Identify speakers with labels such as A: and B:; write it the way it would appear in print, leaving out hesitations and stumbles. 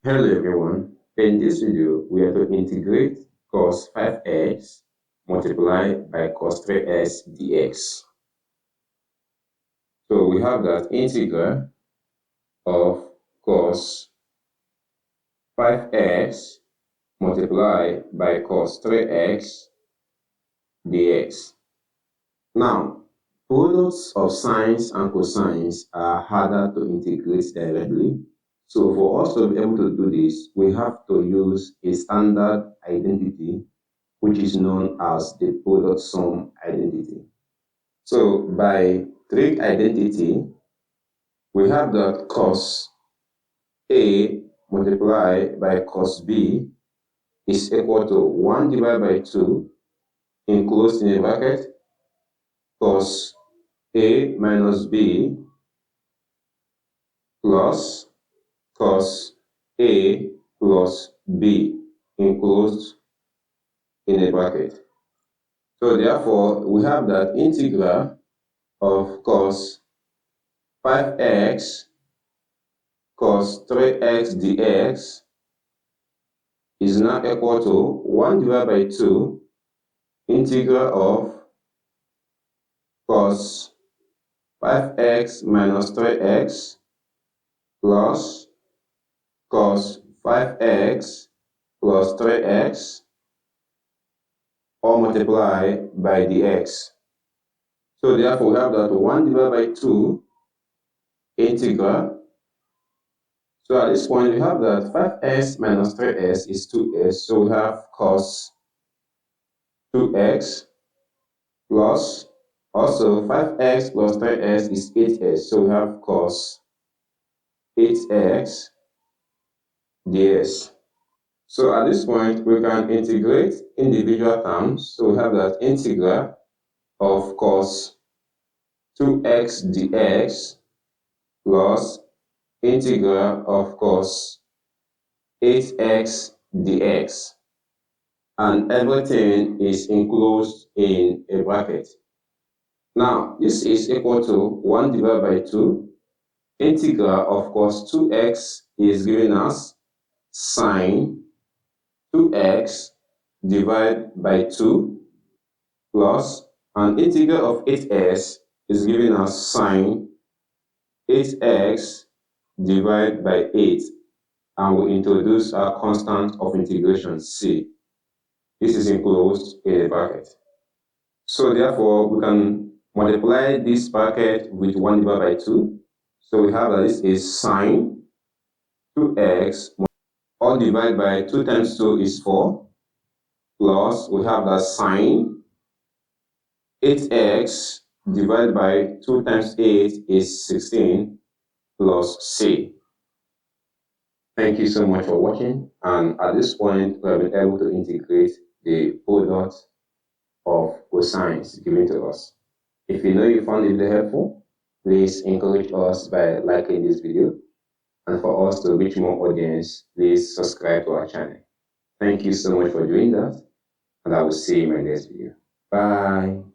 A: Hello everyone, in this video we are to integrate cos 5x multiplied by cos 3x dx. So we have that integral of cos 5x multiplied by cos 3x dx. Now, products of sines and cosines are harder to integrate directly. So for us to be able to do this, we have to use a standard identity, which is known as the product sum identity. So by Trig identity, we have that cos A multiplied by cos B is equal to 1 divided by 2 enclosed in a bracket cos A minus B plus cos A plus B enclosed in a bracket. So therefore, we have that integral of cos 5x cos 3x dx is now equal to 1 divided by 2 integral of cos 5x minus 3x plus cos 5x plus 3x all multiplied by dx. So therefore, we have that 1 divided by 2 integral. So at this point, we have that 5x minus 3x is 2x. So we have cos 2x plus also 5x plus 3x is 8x. So we have cos 8x dx. So at this point, we can integrate individual terms. So we have that integral of cos 2x dx plus integral of cos 8x dx, and everything is enclosed in a bracket. Now, this is equal to 1 divided by 2. Integral of cos 2x is given as sine 2x divided by 2 plus, and integral of 8x is given as sine 8x divided by 8, and we introduce our constant of integration c. This is enclosed in a bracket. So therefore, we can multiply this bracket with 1 divided by 2. So we have that this is sine 2x all divided by 2 times 2 is 4, plus we have that sine 8x divided by 2 times 8 is 16 plus c. Thank you so much for watching, and at this point we have been able to integrate the product of cosines given to us. If you know you found the video helpful, please encourage us by liking this video, and for us to reach more audience, please subscribe to our channel. Thank you so much for doing that, and I will see you in my next video. Bye.